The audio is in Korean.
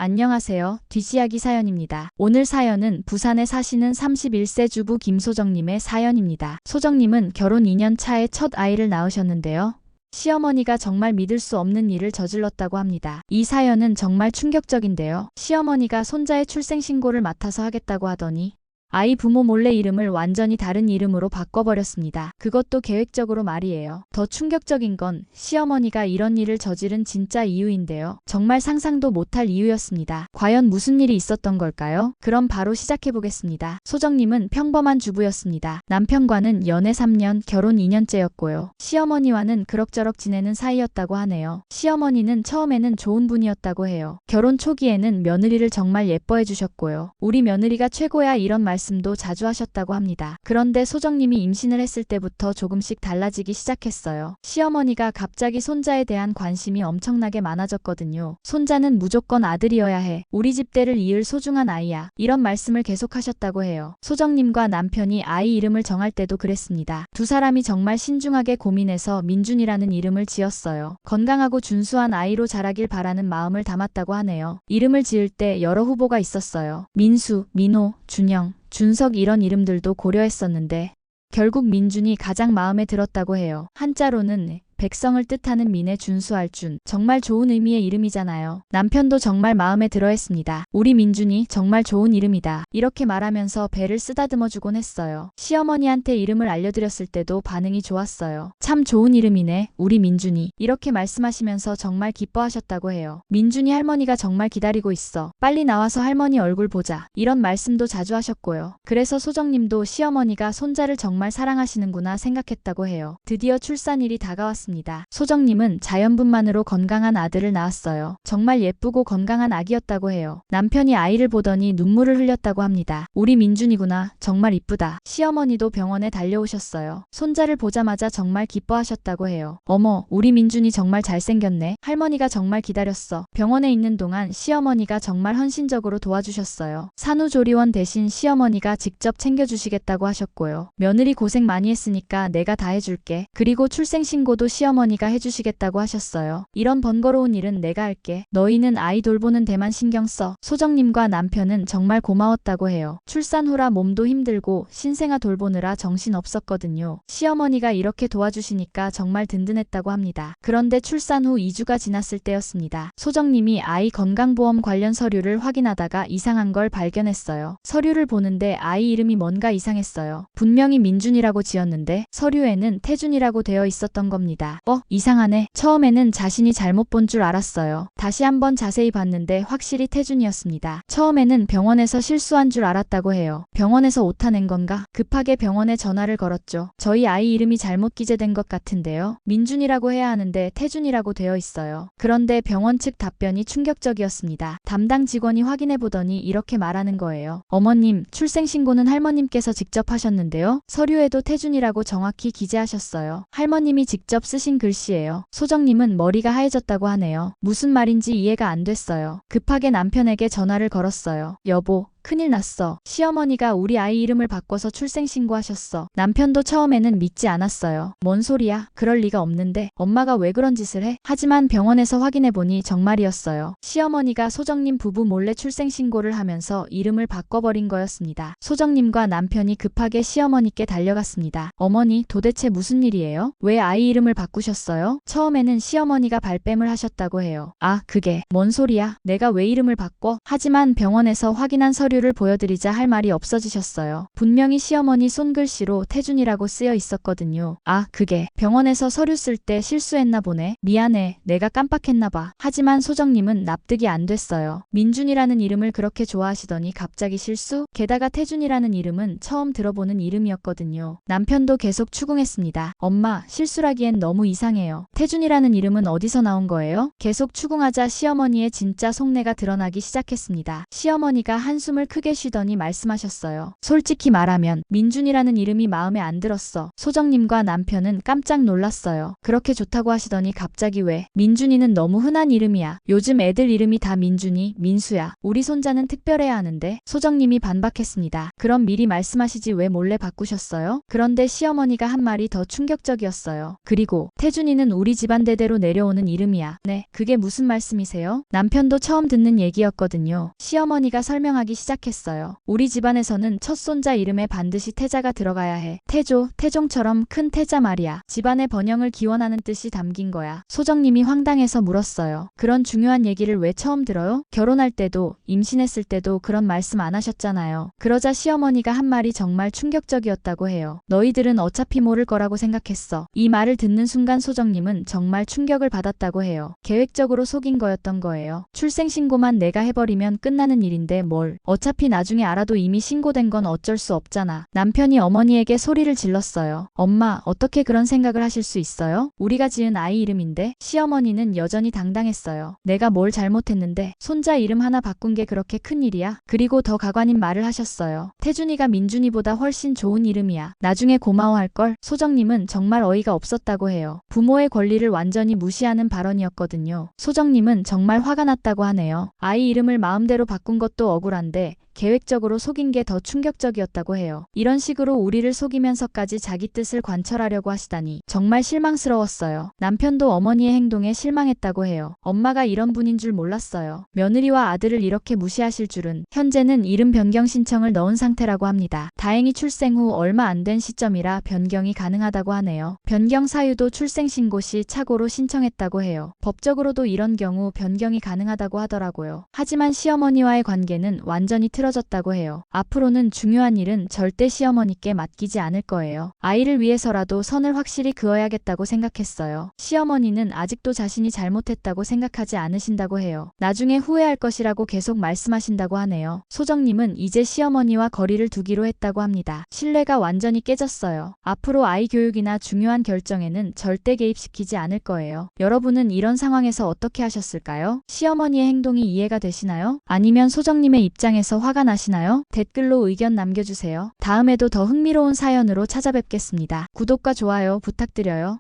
안녕하세요. 뒷이야기 사연입니다. 오늘 사연은 부산에 사시는 31세 주부 김소정님의 사연입니다. 소정님은 결혼 2년 차에 첫 아이를 낳으셨는데요. 시어머니가 정말 믿을 수 없는 일을 저질렀다고 합니다. 이 사연은 정말 충격적인데요. 시어머니가 손자의 출생신고를 맡아서 하겠다고 하더니 아이 부모 몰래 이름을 완전히 다른 이름으로 바꿔버렸습니다. 그것도 계획적으로 말이에요. 더 충격적인 건 시어머니가 이런 일을 저지른 진짜 이유인데요. 정말 상상도 못할 이유였습니다. 과연 무슨 일이 있었던 걸까요? 그럼 바로 시작해보겠습니다. 소정님은 평범한 주부였습니다. 남편과는 연애 3년, 결혼 2년째였고요. 시어머니와는 그럭저럭 지내는 사이였다고 하네요. 시어머니는 처음에는 좋은 분이었다고 해요. 결혼 초기에는 며느리를 정말 예뻐해 주셨고요. 우리 며느리가 최고야 이런 말씀도 자주 하셨다고 합니다. 그런데 소정님이 임신을 했을 때부터 조금씩 달라지기 시작했어요. 시어머니가 갑자기 손자에 대한 관심이 엄청나게 많아졌거든요. 손자는 무조건 아들이어야 해. 우리 집 대를 이을 소중한 아이야. 이런 말씀을 계속하셨다고 해요. 소정님과 남편이 아이 이름을 정할 때도 그랬습니다. 두 사람이 정말 신중하게 고민해서 민준이라는 이름을 지었어요. 건강하고 준수한 아이로 자라길 바라는 마음을 담았다고 하네요. 이름을 지을 때 여러 후보가 있었어요. 민수, 민호, 준영, 준석 이런 이름들도 고려했었는데 결국 민준이 가장 마음에 들었다고 해요. 한자로는 백성을 뜻하는 민에 준수할 준. 정말 좋은 의미의 이름이잖아요. 남편도 정말 마음에 들어했습니다. 우리 민준이 정말 좋은 이름이다. 이렇게 말하면서 배를 쓰다듬어주곤 했어요. 시어머니한테 이름을 알려드렸을 때도 반응이 좋았어요. 참 좋은 이름이네, 우리 민준이. 이렇게 말씀하시면서 정말 기뻐하셨다고 해요. 민준이 할머니가 정말 기다리고 있어. 빨리 나와서 할머니 얼굴 보자. 이런 말씀도 자주 하셨고요. 그래서 소정님도 시어머니가 손자를 정말 사랑하시는구나 생각했다고 해요. 드디어 출산일이 다가왔습니다. 소정님은 자연분만으로 건강한 아들을 낳았어요. 정말 예쁘고 건강한 아기였다고 해요. 남편이 아이를 보더니 눈물을 흘렸다고 합니다. 우리 민준이구나. 정말 이쁘다. 시어머니도 병원에 달려오셨어요. 손자를 보자마자 정말 기뻐하셨다고 해요. 어머, 우리 민준이 정말 잘생겼네. 할머니가 정말 기다렸어. 병원에 있는 동안 시어머니가 정말 헌신적으로 도와주셨어요. 산후조리원 대신 시어머니가 직접 챙겨주시겠다고 하셨고요. 며느리 고생 많이 했으니까 내가 다 해줄게. 그리고 출생신고도 시어머니가 해주시겠다고 하셨어요. 이런 번거로운 일은 내가 할게. 너희는 아이 돌보는 데만 신경 써. 소정님과 남편은 정말 고마웠다고 해요. 출산 후라 몸도 힘들고 신생아 돌보느라 정신 없었거든요. 시어머니가 이렇게 도와주시니까 정말 든든했다고 합니다. 그런데 출산 후 2주가 지났을 때였습니다. 소정님이 아이 건강보험 관련 서류를 확인하다가 이상한 걸 발견했어요. 서류를 보는데 아이 이름이 뭔가 이상했어요. 분명히 민준이라고 지었는데 서류에는 태준이라고 되어 있었던 겁니다. 이상하네. 처음에는 자신이 잘못 본 줄 알았어요. 다시 한번 자세히 봤는데 확실히 태준이었습니다. 처음에는 병원에서 실수한 줄 알았다고 해요. 병원에서 오타 낸 건가? 급하게 병원에 전화를 걸었죠. 저희 아이 이름이 잘못 기재된 것 같은데요. 민준이라고 해야 하는데 태준이라고 되어 있어요. 그런데 병원 측 답변이 충격적이었습니다. 담당 직원이 확인해보더니 이렇게 말하는 거예요. 어머님, 출생신고는 할머님께서 직접 하셨는데요. 서류에도 태준이라고 정확히 기재하셨어요. 할머님이 직접 쓰신 글씨예요. 소정님은 머리가 하얘졌다고 하네요. 무슨 말인지 이해가 안 됐어요. 급하게 남편에게 전화를 걸었어요. 여보, 큰일 났어. 시어머니가 우리 아이 이름을 바꿔서 출생신고하셨어. 남편도 처음에는 믿지 않았어요. 뭔 소리야? 그럴 리가 없는데 엄마가 왜 그런 짓을 해? 하지만 병원에서 확인해보니 정말이었어요. 시어머니가 소정님 부부 몰래 출생신고를 하면서 이름을 바꿔버린 거였습니다. 소정님과 남편이 급하게 시어머니께 달려갔습니다. 어머니, 도대체 무슨 일이에요? 왜 아이 이름을 바꾸셨어요? 처음에는 시어머니가 발뺌을 하셨다고 해요. 아, 그게 뭔 소리야? 내가 왜 이름을 바꿔? 하지만 병원에서 확인한 서류를 보여드리자 할 말이 없어지셨어요. 분명히 시어머니 손글씨로 태준이라고 쓰여 있었거든요. 아, 그게 병원에서 서류 쓸 때 실수했나 보네. 미안해. 내가 깜빡했나 봐. 하지만 소정님은 납득이 안 됐어요. 민준이라는 이름을 그렇게 좋아하시더니 갑자기 실수? 게다가 태준이라는 이름은 처음 들어보는 이름이었거든요. 남편도 계속 추궁했습니다. 엄마, 실수라기엔 너무 이상해요. 태준이라는 이름은 어디서 나온 거예요? 계속 추궁하자 시어머니의 진짜 속내가 드러나기 시작했습니다. 시어머니가 한숨을 크게 쉬더니 말씀하셨어요. 솔직히 말하면 민준이라는 이름이 마음에 안 들었어. 소정님과 남편은 깜짝 놀랐어요. 그렇게 좋다고 하시더니 갑자기 왜? 민준이는 너무 흔한 이름이야. 요즘 애들 이름이 다 민준이, 민수야. 우리 손자는 특별해야 하는데. 소정님이 반박했습니다. 그럼 미리 말씀하시지 왜 몰래 바꾸셨어요? 그런데 시어머니가 한 말이 더 충격적이었어요. 그리고 태준이는 우리 집안 대대로 내려오는 이름이야. 네, 그게 무슨 말씀이세요? 남편도 처음 듣는 얘기였거든요. 시어머니가 설명하기 시작했어요. 우리 집안에서는 첫 손자 이름에 반드시 태자가 들어가야 해. 태조, 태종처럼 큰 태자 말이야. 집안의 번영을 기원하는 뜻이 담긴 거야. 소정님이 황당해서 물었어요. 그런 중요한 얘기를 왜 처음 들어요? 결혼할 때도, 임신했을 때도 그런 말씀 안 하셨잖아요. 그러자 시어머니가 한 말이 정말 충격적이었다고 해요. 너희들은 어차피 모를 거라고 생각했어. 이 말을 듣는 순간 소정님은 정말 충격을 받았다고 해요. 계획적으로 속인 거였던 거예요. 출생신고만 내가 해버리면 끝나는 일인데 뭘. 어차피 나중에 알아도 이미 신고된 건 어쩔 수 없잖아. 남편이 어머니에게 소리를 질렀어요. 엄마, 어떻게 그런 생각을 하실 수 있어요? 우리가 지은 아이 이름인데. 시어머니는 여전히 당당했어요. 내가 뭘 잘못했는데 손자 이름 하나 바꾼 게 그렇게 큰일이야? 그리고 더 가관인 말을 하셨어요. 태준이가 민준이보다 훨씬 좋은 이름이야. 나중에 고마워할걸? 소정님은 정말 어이가 없었다고 해요. 부모의 권리를 완전히 무시하는 발언이었거든요. 소정님은 정말 화가 났다고 하네요. 아이 이름을 마음대로 바꾼 것도 억울한데 계획적으로 속인 게 더 충격적이었다고 해요. 이런 식으로 우리를 속이면서까지 자기 뜻을 관철하려고 하시다니 정말 실망스러웠어요. 남편도 어머니의 행동에 실망했다고 해요. 엄마가 이런 분인 줄 몰랐어요. 며느리와 아들을 이렇게 무시하실 줄은. 현재는 이름 변경 신청을 넣은 상태라고 합니다. 다행히 출생 후 얼마 안 된 시점이라 변경이 가능하다고 하네요. 변경 사유도 출생신고 시 착오로 신청했다고 해요. 법적으로도 이런 경우 변경이 가능하다고 하더라고요. 하지만 시어머니와의 관계는 완전히 틀어졌다고 해요. 앞으로는 중요한 일은 절대 시어머니께 맡기지 않을 거예요. 아이를 위해서라도 선을 확실히 그어야겠다고 생각했어요. 시어머니는 아직도 자신이 잘못했다고 생각하지 않으신다고 해요. 나중에 후회할 것이라고 계속 말씀하신다고 하네요. 소정님은 이제 시어머니와 거리를 두기로 했다고 합니다. 신뢰가 완전히 깨졌어요. 앞으로 아이 교육이나 중요한 결정에는 절대 개입시키지 않을 거예요. 여러분은 이런 상황에서 어떻게 하셨을까요? 시어머니의 행동이 이해가 되시나요? 아니면 소정님의 입장에서 화가 나시나요? 댓글로 의견 남겨주세요. 다음에도 더 흥미로운 사연으로 찾아뵙겠습니다. 구독과 좋아요 부탁드려요.